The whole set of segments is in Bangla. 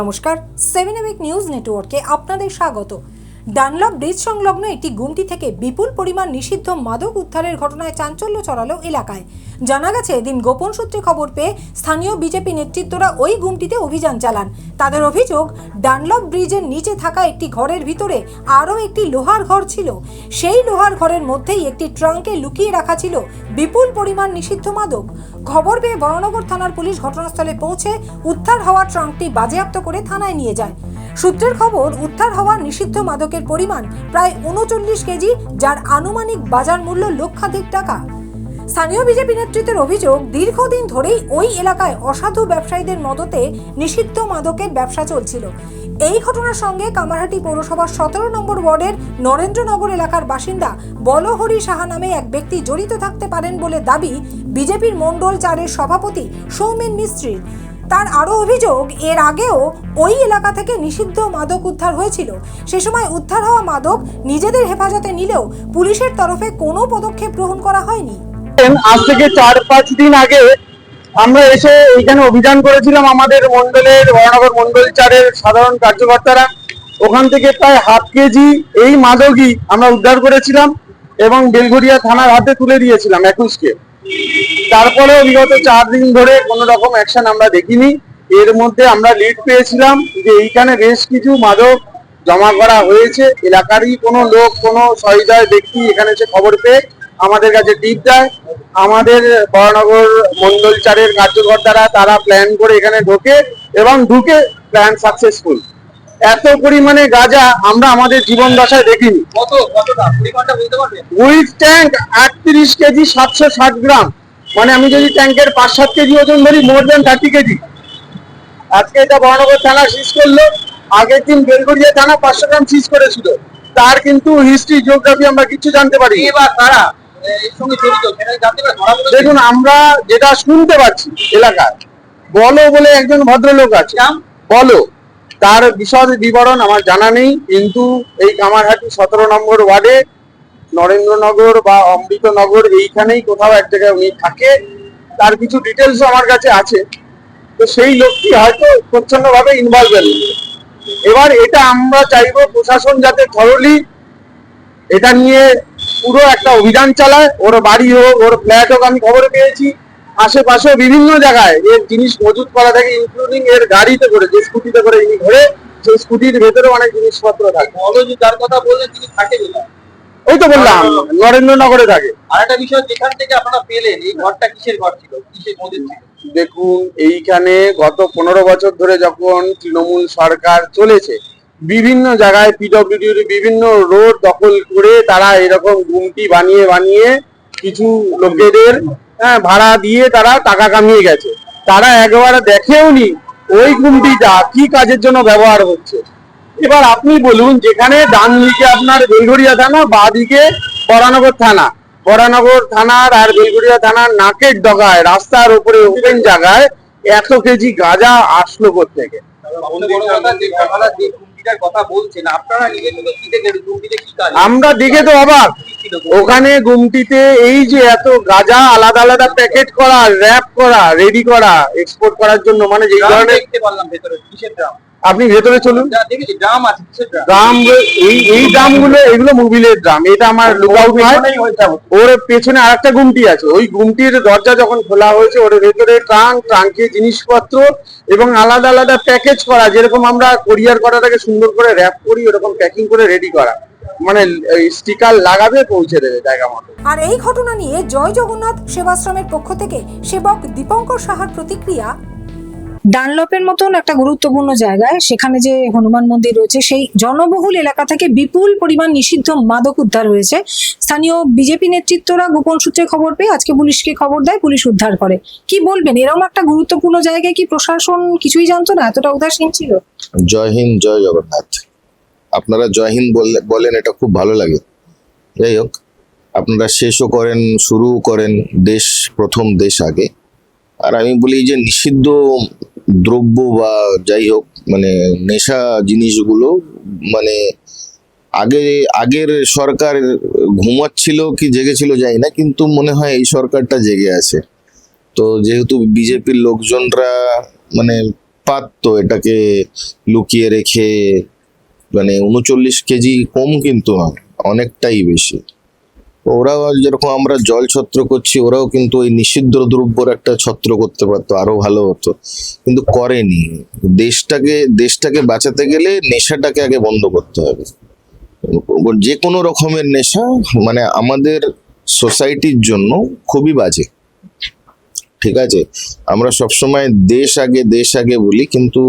নমস্কার, 7 নিউজ নেটওয়ার্কে আপনাদের স্বাগত। ডানলপ ব্রিজ সংলগ্ন একটি গুমটি থেকে বিপুল পরিমাণ নিষিদ্ধ মাদক উদ্ধারের ঘটনায় চাঞ্চল্য ছড়ালো এলাকায়। জানা গেছে, এদিন গোপন সূত্রে খবর পেয়ে স্থানীয় বিজেপি নেতৃত্বরা ওই গুমটিতে অভিযান চালান। তাদের অভিযোগ, ডানলপ ব্রিজের নিচে থাকা একটি ঘরের ভিতরে আরও একটি লোহার ঘর ছিল। সেই লোহার ঘরের মধ্যেই একটি ট্রাঙ্কে লুকিয়ে রাখা ছিল বিপুল পরিমাণ নিষিদ্ধ মাদক। খবর পেয়ে বরানগর থানার পুলিশ ঘটনাস্থলে পৌঁছে উদ্ধার হওয়া ট্রাঙ্কটি বাজেয়াপ্ত করে থানায় নিয়ে যায়। সূত্রের খবর, উদ্ধার হওয়া নিষিদ্ধ মাদকের পরিমাণ প্রায় 39 কেজি, যার আনুমানিক বাজার মূল্য লক্ষাধিক টাকা। স্থানীয় বিজেপি নেতৃত্বের অভিযোগ, দীর্ঘদিন ধরেই ওই এলাকায় অসাধু ব্যবসায়ীদের মদতে নিষিদ্ধ মাদকের ব্যবসা চলছিল। এই ঘটনার সঙ্গে কামারহাটি পৌরসভার 17 নম্বর ওয়ার্ডের নরেন্দ্রনগর এলাকার বাসিন্দা বলহরি সাহা নামে এক ব্যক্তি জড়িত থাকতে পারেন বলে দাবি বিজেপির মণ্ডল 4-এর সভাপতি সৌমেন মিস্ত্রির। তার আরও অভিযোগ, এর আগেও ওই এলাকা থেকে নিষিদ্ধ মাদক উদ্ধার হয়েছিল। সে সময় উদ্ধার হওয়া মাদক নিজেদের হেফাজতে নিলেও পুলিশের তরফে কোনো পদক্ষেপ গ্রহণ করা হয়নি। আজ থেকে 4-5 দিন আগে আমরা এসে এখানে অভিযান করেছিলাম। আমাদের মন্ডলের বরানগর মন্ডল 4-এর সাধারণ কার্যকর্তারা ওখান থেকে প্রায় 1/2 কেজি এই মাদকই আমরা উদ্ধার করেছিলাম এবং বেলঘরিয়া থানার হাতে তুলে দিয়েছিলাম 21-কে। তারপরেও বিগত 4 দিন ধরে কোনো রকম অ্যাকশন আমরা দেখিনি। এর মধ্যে আমরা লিড পেয়েছিলাম যে এইখানে বেশ কিছু মাদক জমা করা হয়েছে। এলাকারই কোনো লোক, কোনো সহৃদয় ব্যক্তি এখানে এসে খবর পেয়ে আমাদের কাছে টিপ দেয়। আমাদের বরানগর মন্ডল 4-এর কার্যকর্তারা তারা প্ল্যান করে এখানে ঢোকে এবং ঢুকে প্ল্যান সাকসেসফুল। এত পরিমাণে গাঁজা আমরা আমাদের জীবন দশায় দেখিনি। উইথ ট্যাঙ্ক 38 কেজি 760 গ্রাম, মানে আমি যদি ট্যাঙ্কের 5-7 কেজি ওজন ধরি, মোর দেন 30 কেজি। আজকে এটা বরানগর থানা সিজ করলো, আগের দিন বেলঘরিয়া থানা 500 গ্রাম সিজ করেছিল। তার কিন্তু হিস্ট্রি, জিওগ্রাফি আমরা কিছু জানতে পারি। দেখুন, আমরা যেটা শুনতে পাচ্ছি এলাকায়, বলো বলে একজন ভদ্রলোক আছে, বলো, তার বিশদ বিবরণ আমার জানা নেই, কিন্তু এই কামারহাটি 17 নম্বর ওয়ার্ডে নরেন্দ্রনগর বা অমৃতনগর এইখানেই কোথাও এক জায়গায় উনি থাকে। তার কিছু ডিটেলস আমার কাছে আছে। তো সেই লোকটি হয়তো প্রচ্ছন্নভাবে ইনভলভেড। এবার এটা আমরা চাইবো প্রশাসন যাতে থরলি এটা নিয়ে পুরো একটা অভিযান চালায়। ওর বাড়ি হোক, ওর ফ্ল্যাট হোক, আমি খবর পেয়েছি আশেপাশে বিভিন্ন জায়গায় এর জিনিস মজুত করা থাকে, ইনক্লুডিং এর গাড়িতে করে, যে স্কুটিতে করে ইনি ঘোরে, সেই স্কুটির ভেতরে অনেক জিনিসপত্র থাকে। যার কথা বললেন তিনি থাকে কোথায়? ওই তো বললাম, নরেন্দ্রনগরে থাকে। আর একটা বিষয়, যেখান থেকে আপনারা পেলেন এই ঘরটা কিসের ঘর ছিল, কিসের মন্দির ছিল? দেখুন, এইখানে গত 15 বছর ধরে যখন তৃণমূল সরকার চলেছে, বিভিন্ন জায়গায় পিডব্লিউডির বিভিন্ন রোড দখল করে তারা এরকম গুমটি বানিয়ে বানিয়ে কিছু লোকেদের ভাড়া দিয়ে তারা টাকা কামিয়ে গেছে। তারা একবার দেখেওনি ওই গুমটিটা কি কাজের জন্য ব্যবহার হচ্ছে। এবার আপনি বলুন, যেখানে ডান দিকে আপনার বেলঘরিয়া থানা, বাঁ দিকে বরানগর থানা, বরানগর থানার আর বেলঘরিয়া থানার নাকের ডগায় রাস্তার উপরে ওপেন জায়গায় এত কেজি গাঁজা আসলো কোত্থেকে? আমরা দেখে তো অবাক। ওখানে গুমটিতে এই যে এত গাঁজা আলাদা আলাদা প্যাকেট করা, র্যাপ করা, রেডি করা, এক্সপোর্ট করার জন্য, মানে যে ধরনের, আপনি ভেতরে চলুন, ড্রাম, এই ড্রামগুলো, এগুলো মোবিলের ড্রাম। এটা আমার লুকআউট নয়, ওর পেছনে আরেকটা গুমটি আছে। ওই গুমটির দরজা যখন খোলা হয়েছে, ওর ভেতরে ট্রাঙ্কে জিনিসপত্র এবং আলাদা আলাদা প্যাকেজ করা, যেরকম আমরা কোরিয়ার করাটাকে সুন্দর করে র্যাপ করি, ওরকম প্যাকিং করে রেডি করা, মানে স্টিকার লাগাবে, পৌঁছে দেবে জায়গা মতো। আর এই ঘটনা নিয়ে জয় জগন্নাথ সেবাশ্রমের পক্ষ থেকে সেবক দীপঙ্কর সাহার প্রতিক্রিয়া, ডানলপের মতন একটা গুরুত্বপূর্ণ জায়গায়, সেখানে যে হনুমান মন্দির রয়েছে, সেই জনবহুল এলাকা থেকে বিপুল পরিমাণ নিষিদ্ধ মাদক উদ্ধার হয়েছে। স্থানীয় বিজেপি নেতৃত্বরা গোপন সূত্রে খবর পেয়ে আজকে পুলিশকে খবর দেয়, পুলিশ উদ্ধার করে। কি বলবেন, এরকম একটা গুরুত্বপূর্ণ জায়গায় কি প্রশাসন কিছুই জানতো না, এতটা উদাসীন ছিল? জয় হিন্দ, জয় জগন্নাথ। আপনারা জয় হিন্দ বলেন, এটা খুব ভালো লাগে। যাই হোক, আপনারা শেষও করেন, শুরু করেন, দেশ প্রথম, দেশ আগে। আর আমি বলি যে নিষিদ্ধ দ্রব্য বা যাই হোক, মানে নেশা জিনিসগুলো, মানে আগের সরকার ঘুমাচ্ছিল কি জেগেছিল জানি না, কিন্তু মনে হয় এই সরকারটা জেগে আছে। তো যেহেতু বিজেপির লোকজনরা মানে পারতো এটাকে লুকিয়ে রেখে, মানে 39 কেজি কম কিন্তু না, অনেকটাই বেশি। ওরাও যেরকম আমরা জল ছত্র করছি, ওরাও কিন্তু ওই নিষিদ্ধ দ্রব্যর একটা ছত্র করতে পারতো, আরো ভালো হতো, কিন্তু করেনি। দেশটাকে বাঁচাতে গেলে নেশাটাকে আগে বন্ধ করতে হবে। যে কোনো রকমের নেশা মানে আমাদের সোসাইটির জন্য খুবই বাজে। ঠিক আছে, আমরা সবসময় দেশ আগে বলি, কিন্তু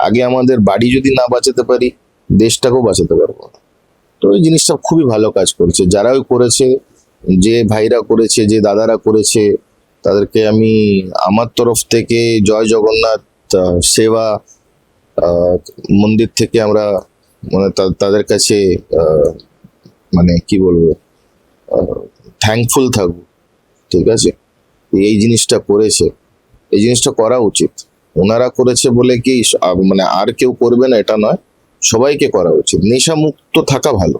আগে আমাদের বাড়ি যদি না বাঁচাতে পারি, দেশটাকেও বাঁচাতে পারবো না। তো এই জিনিসটা খুবই ভালো কাজ করেছে যারাও করেছে, যে ভাইরা করেছে, যে দাদারা করেছে, তাদেরকে আমি আমার তরফ থেকে জয় জগন্নাথ সেবা মন্দির থেকে আমরা মানে তাদের কাছে মানে কি বলবো, থ্যাঙ্কফুল থাকবো। ঠিক আছে, এই জিনিসটা করেছে, এই জিনিসটা করা উচিত। ওনারা করেছে বলে কি মানে আর কেউ করবে না এটা নয়, সবাইকে করা উচিত। নেশা মুক্ত থাকা ভালো।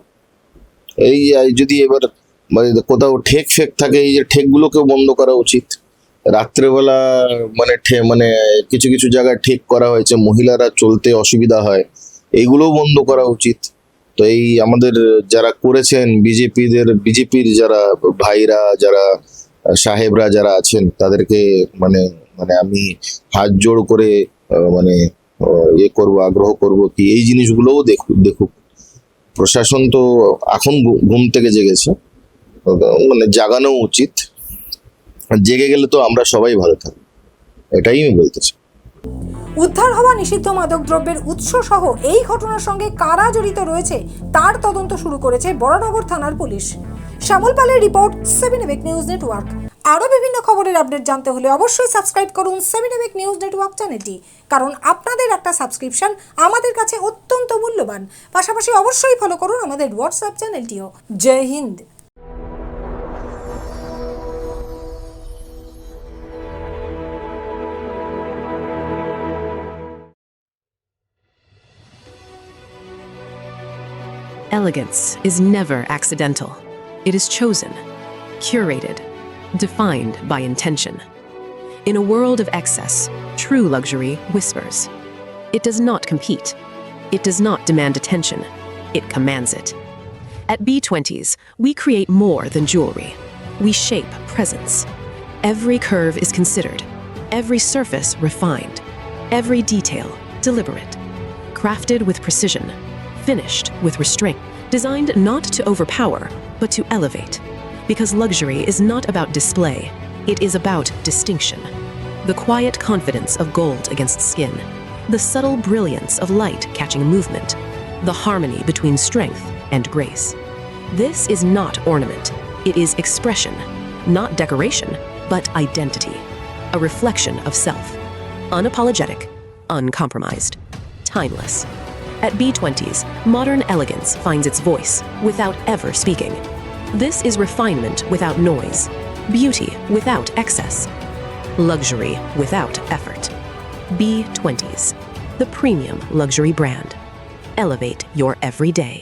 এই যদি এবার মানে কোথাও ঠেক ফেক থাকে, এই যে ঠেকগুলোকেও বন্ধ করা উচিত। রাত্রেবেলা মানে মানে কিছু কিছু জায়গায় ঠেক করা হয়েছে, মহিলারা চলতে অসুবিধা হয়, এইগুলোও বন্ধ করা উচিত। তো এই আমাদের যারা করেছেন বিজেপির যারা ভাইরা, যারা সাহেবরা যারা আছেন, তাদেরকে মানে মানে আমি হাত জোড় করে মানে করব, আগ্রহ করব কি এই জিনিসগুলোও দেখুক। প্রশাসন তো এখন ঘুম থেকে জেগেছে, মানে জাগানো উচিত। জেগে গেলে তো আমরা সবাই ভালো থাকবো, এটাই আমি বলতে চাই। উদ্ধার হওয়া নিষিদ্ধ মাদকদ্রব্যের উৎস সহ এই ঘটনার সঙ্গে কারা জড়িত রয়েছে তার তদন্ত শুরু করেছে বরানগর থানার পুলিশ। শ্যামল পালের রিপোর্ট, 7 নিউজ নেটওয়ার্ক। আরও বিভিন্ন খবরের আপডেট জানতে হলে অবশ্যই সাবস্ক্রাইব করুন 7 নিউজ নেটওয়ার্ক চ্যানেলটি, কারণ আপনাদের একটা সাবস্ক্রিপশন আমাদের কাছে অত্যন্ত মূল্যবান। পাশাপাশি অবশ্যই ফলো করুন আমাদের হোয়াটসঅ্যাপ চ্যানেলটিও। জয় Hind. Elegance is never accidental. It is chosen, curated, defined by intention. In a world of excess, true luxury whispers. It does not compete. It does not demand attention. It commands it. At B20s, we create more than jewelry. We shape presence. Every curve is considered, every surface refined, every detail deliberate, crafted with precision, finished with restraint, designed not to overpower, but to elevate. Because luxury is not about display, it is about distinction. The quiet confidence of gold against skin, the subtle brilliance of light catching movement, the harmony between strength and grace. This is not ornament, it is expression, not decoration, but identity, a reflection of self, unapologetic, uncompromised, timeless. At B20s, modern elegance finds its voice without ever speaking. This is refinement without noise, beauty without excess, luxury without effort. B20s, the premium luxury brand. Elevate your everyday.